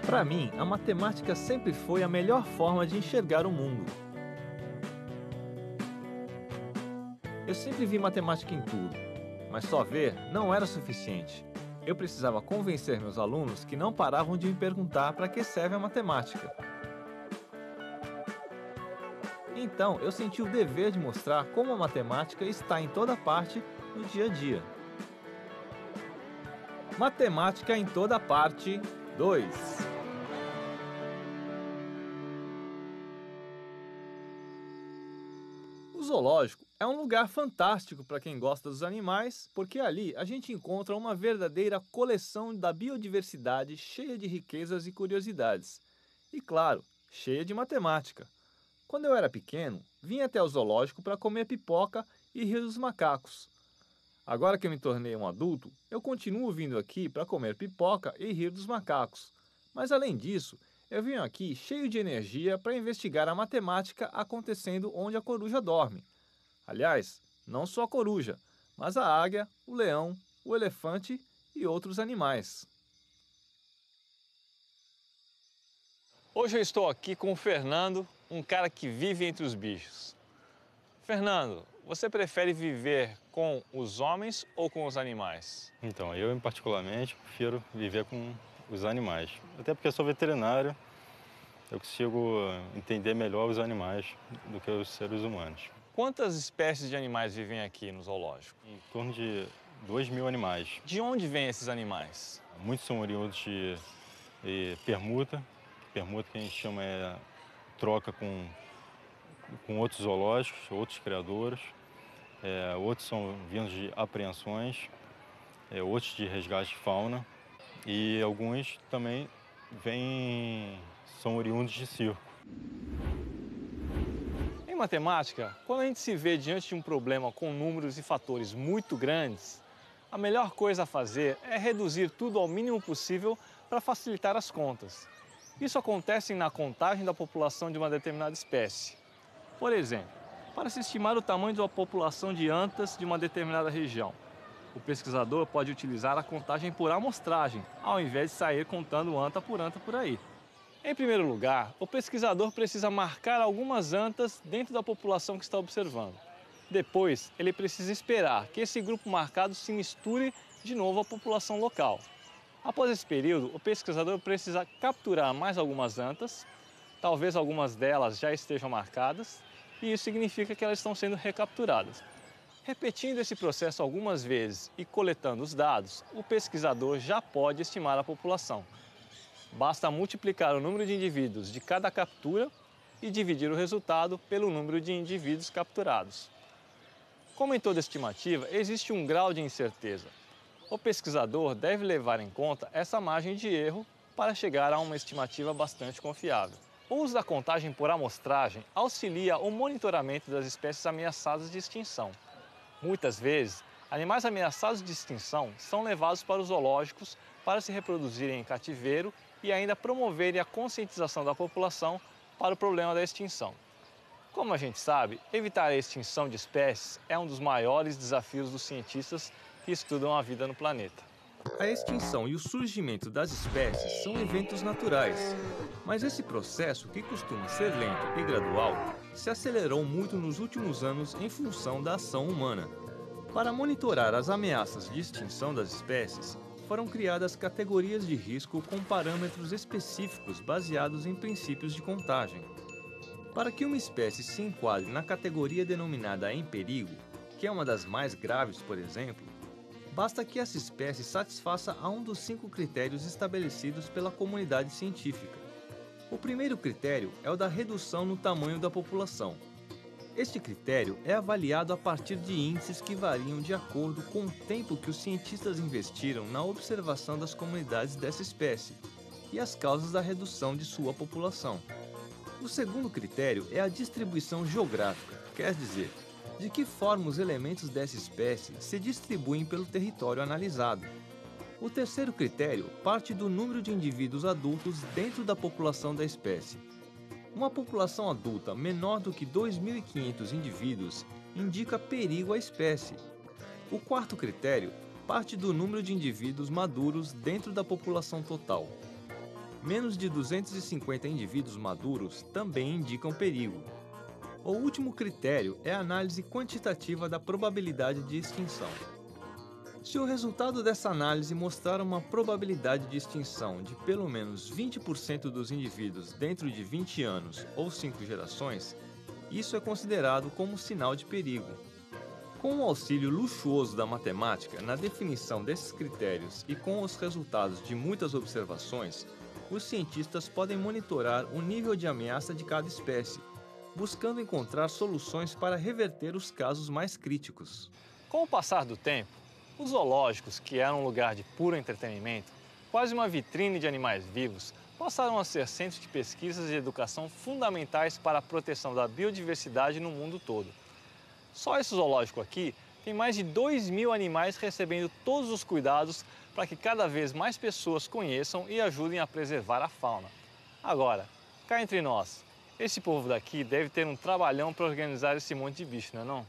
Para mim, a matemática sempre foi a melhor forma de enxergar o mundo. Eu sempre vi matemática em tudo, mas só ver não era suficiente. Eu precisava convencer meus alunos que não paravam de me perguntar para que serve a matemática. Então, eu senti o dever de mostrar como a matemática está em toda parte no dia a dia. Matemática em toda parte 2. O zoológico é um lugar fantástico para quem gosta dos animais, porque ali a gente encontra uma verdadeira coleção da biodiversidade cheia de riquezas e curiosidades. E claro, cheia de matemática. Quando eu era pequeno, vinha até o zoológico para comer pipoca e rir dos macacos. Agora que eu me tornei um adulto, eu continuo vindo aqui para comer pipoca e rir dos macacos. Mas além disso, eu venho aqui cheio de energia para investigar a matemática acontecendo onde a coruja dorme. Aliás, não só a coruja, mas a águia, o leão, o elefante e outros animais. Hoje eu estou aqui com o Fernando, um cara que vive entre os bichos. Fernando, você prefere viver com os homens ou com os animais? Então, eu particularmente prefiro viver com os animais. Até porque eu sou veterinário, eu consigo entender melhor os animais do que os seres humanos. Quantas espécies de animais vivem aqui no zoológico? Em torno de 2.000 animais. De onde vêm esses animais? Muitos são oriundos de permuta. Permuta que a gente chama troca com outros zoológicos, outros criadores. Outros são vindos de apreensões, outros de resgate de fauna. E alguns também são oriundos de circo. Em matemática, quando a gente se vê diante de um problema com números e fatores muito grandes, a melhor coisa a fazer é reduzir tudo ao mínimo possível para facilitar as contas. Isso acontece na contagem da população de uma determinada espécie. Por exemplo, para se estimar o tamanho da população de antas de uma determinada região, o pesquisador pode utilizar a contagem por amostragem, ao invés de sair contando anta por aí. Em primeiro lugar, o pesquisador precisa marcar algumas antas dentro da população que está observando. Depois, ele precisa esperar que esse grupo marcado se misture de novo à população local. Após esse período, o pesquisador precisa capturar mais algumas antas, talvez algumas delas já estejam marcadas, e isso significa que elas estão sendo recapturadas. Repetindo esse processo algumas vezes e coletando os dados, o pesquisador já pode estimar a população. Basta multiplicar o número de indivíduos de cada captura e dividir o resultado pelo número de indivíduos capturados. Como em toda estimativa, existe um grau de incerteza. O pesquisador deve levar em conta essa margem de erro para chegar a uma estimativa bastante confiável. O uso da contagem por amostragem auxilia o monitoramento das espécies ameaçadas de extinção. Muitas vezes, animais ameaçados de extinção são levados para os zoológicos para se reproduzirem em cativeiro e ainda promoverem a conscientização da população para o problema da extinção. Como a gente sabe, evitar a extinção de espécies é um dos maiores desafios dos cientistas que estudam a vida no planeta. A extinção e o surgimento das espécies são eventos naturais, mas esse processo, que costuma ser lento e gradual, se acelerou muito nos últimos anos em função da ação humana. Para monitorar as ameaças de extinção das espécies, foram criadas categorias de risco com parâmetros específicos baseados em princípios de contagem. Para que uma espécie se enquadre na categoria denominada em perigo, que é uma das mais graves, por exemplo, basta que essa espécie satisfaça a um dos 5 critérios estabelecidos pela comunidade científica. O primeiro critério é o da redução no tamanho da população. Este critério é avaliado a partir de índices que variam de acordo com o tempo que os cientistas investiram na observação das comunidades dessa espécie e as causas da redução de sua população. O segundo critério é a distribuição geográfica, quer dizer, de que forma os elementos dessa espécie se distribuem pelo território analisado. O terceiro critério parte do número de indivíduos adultos dentro da população da espécie. Uma população adulta menor do que 2.500 indivíduos indica perigo à espécie. O quarto critério parte do número de indivíduos maduros dentro da população total. menos de 250 indivíduos maduros também indicam perigo. O último critério é a análise quantitativa da probabilidade de extinção. Se o resultado dessa análise mostrar uma probabilidade de extinção de pelo menos 20% dos indivíduos dentro de 20 anos ou 5 gerações, isso é considerado como sinal de perigo. Com o auxílio luxuoso da matemática na definição desses critérios e com os resultados de muitas observações, os cientistas podem monitorar o nível de ameaça de cada espécie, buscando encontrar soluções para reverter os casos mais críticos. Com o passar do tempo, os zoológicos, que eram um lugar de puro entretenimento, quase uma vitrine de animais vivos, passaram a ser centros de pesquisas e educação fundamentais para a proteção da biodiversidade no mundo todo. Só esse zoológico aqui tem mais de 2.000 animais recebendo todos os cuidados para que cada vez mais pessoas conheçam e ajudem a preservar a fauna. Agora, cá entre nós, esse povo daqui deve ter um trabalhão para organizar esse monte de bicho, não é não?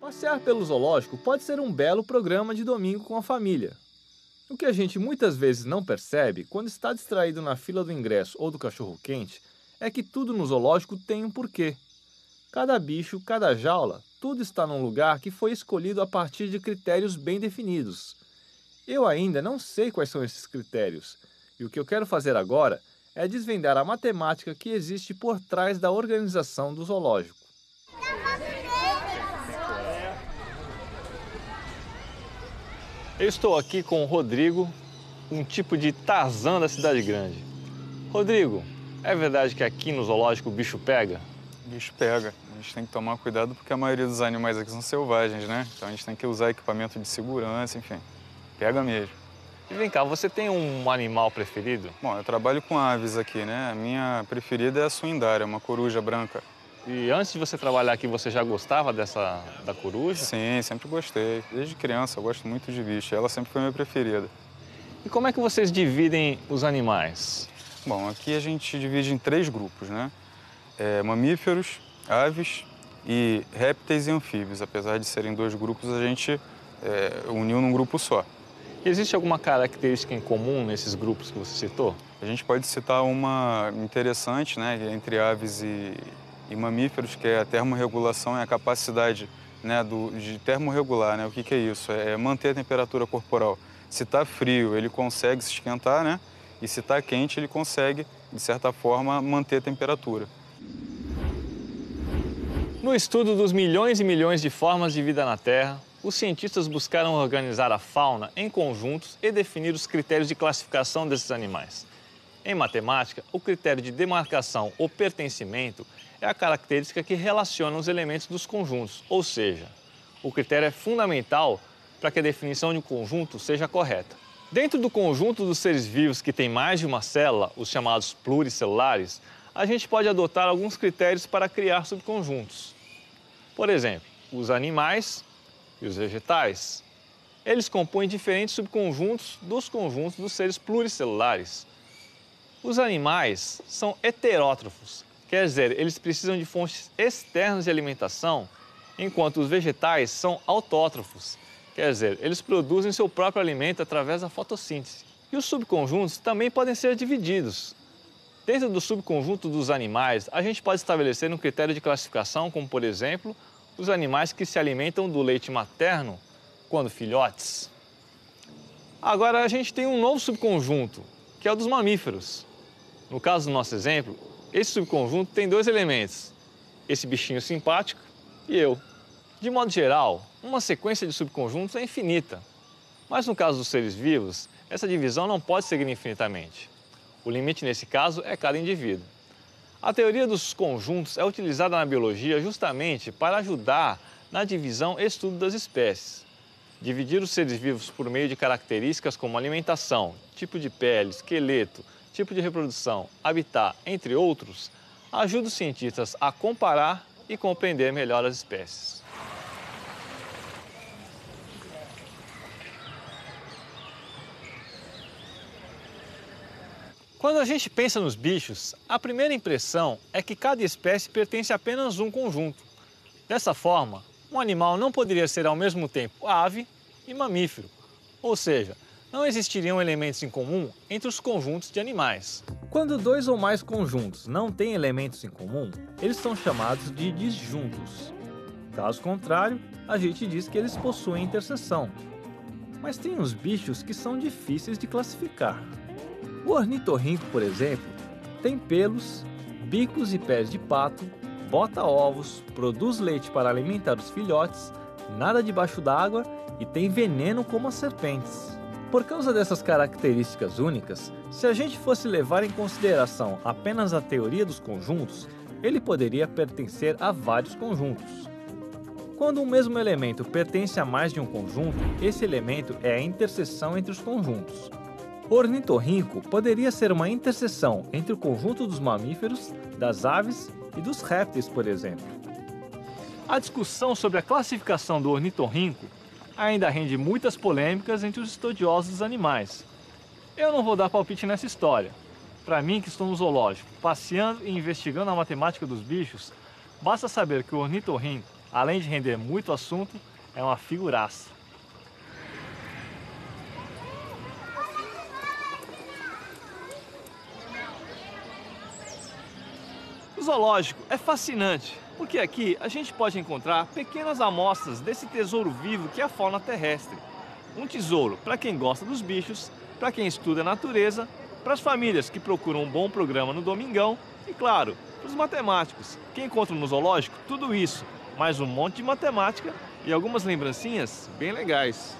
Passear pelo zoológico pode ser um belo programa de domingo com a família. O que a gente muitas vezes não percebe quando está distraído na fila do ingresso ou do cachorro-quente é que tudo no zoológico tem um porquê. Cada bicho, cada jaula, tudo está num lugar que foi escolhido a partir de critérios bem definidos. Eu ainda não sei quais são esses critérios, e o que eu quero fazer agora é desvendar a matemática que existe por trás da organização do zoológico. Eu estou aqui com o Rodrigo, um tipo de Tarzan da cidade grande. Rodrigo, é verdade que aqui no zoológico o bicho pega? O bicho pega. A gente tem que tomar cuidado porque a maioria dos animais aqui são selvagens, né? Então a gente tem que usar equipamento de segurança, enfim. Pega mesmo. E vem cá, você tem um animal preferido? Bom, eu trabalho com aves aqui, né? A minha preferida é a suindária, uma coruja branca. E antes de você trabalhar aqui, você já gostava da coruja? Sim, sempre gostei. Desde criança eu gosto muito de bicho. Ela sempre foi minha preferida. E como é que vocês dividem os animais? Bom, aqui a gente divide em 3 grupos, né? Mamíferos, aves e répteis e anfíbios. Apesar de serem 2 grupos, a gente uniu num grupo só. Existe alguma característica em comum nesses grupos que você citou? A gente pode citar uma interessante, né, entre aves e mamíferos, que é a termorregulação, é a capacidade, né, de termorregular, né? O que é isso? É manter a temperatura corporal. Se está frio, ele consegue se esquentar, né? E se está quente, ele consegue, de certa forma, manter a temperatura. No estudo dos milhões e milhões de formas de vida na Terra, os cientistas buscaram organizar a fauna em conjuntos e definir os critérios de classificação desses animais. Em matemática, o critério de demarcação ou pertencimento é a característica que relaciona os elementos dos conjuntos, ou seja, o critério é fundamental para que a definição de um conjunto seja correta. Dentro do conjunto dos seres vivos que tem mais de uma célula, os chamados pluricelulares, a gente pode adotar alguns critérios para criar subconjuntos. Por exemplo, os animais e os vegetais. Eles compõem diferentes subconjuntos dos conjuntos dos seres pluricelulares. Os animais são heterótrofos, quer dizer, eles precisam de fontes externas de alimentação, enquanto os vegetais são autótrofos, quer dizer, eles produzem seu próprio alimento através da fotossíntese. E os subconjuntos também podem ser divididos. Dentro do subconjunto dos animais, a gente pode estabelecer um critério de classificação, como por exemplo, os animais que se alimentam do leite materno quando filhotes. Agora a gente tem um novo subconjunto, que é o dos mamíferos. No caso do nosso exemplo, esse subconjunto tem 2 elementos, esse bichinho simpático e eu. De modo geral, uma sequência de subconjuntos é infinita, mas no caso dos seres vivos, essa divisão não pode seguir infinitamente. O limite nesse caso é cada indivíduo. A teoria dos conjuntos é utilizada na biologia justamente para ajudar na divisão e estudo das espécies. Dividir os seres vivos por meio de características como alimentação, tipo de pele, esqueleto, tipo de reprodução, habitat, entre outros, ajuda os cientistas a comparar e compreender melhor as espécies. Quando a gente pensa nos bichos, a primeira impressão é que cada espécie pertence a apenas um conjunto. Dessa forma, um animal não poderia ser ao mesmo tempo ave e mamífero. Ou seja, Não existiriam elementos em comum entre os conjuntos de animais. Quando dois ou mais conjuntos não têm elementos em comum, eles são chamados de disjuntos. Caso contrário, a gente diz que eles possuem interseção. Mas tem uns bichos que são difíceis de classificar. O ornitorrinco, por exemplo, tem pelos, bicos e pés de pato, bota ovos, produz leite para alimentar os filhotes, nada debaixo d'água e tem veneno como as serpentes. Por causa dessas características únicas, se a gente fosse levar em consideração apenas a teoria dos conjuntos, ele poderia pertencer a vários conjuntos. Quando um mesmo elemento pertence a mais de um conjunto, esse elemento é a interseção entre os conjuntos. O ornitorrinco poderia ser uma interseção entre o conjunto dos mamíferos, das aves e dos répteis, por exemplo. A discussão sobre a classificação do ornitorrinco ainda rende muitas polêmicas entre os estudiosos dos animais. Eu não vou dar palpite nessa história. Para mim, que estou no zoológico, passeando e investigando a matemática dos bichos, basta saber que o ornitorrinco, além de render muito assunto, é uma figuraça. O zoológico é fascinante, porque aqui a gente pode encontrar pequenas amostras desse tesouro vivo que é a fauna terrestre. Um tesouro para quem gosta dos bichos, para quem estuda a natureza, para as famílias que procuram um bom programa no domingão e, claro, para os matemáticos, que encontram no zoológico tudo isso, mais um monte de matemática e algumas lembrancinhas bem legais.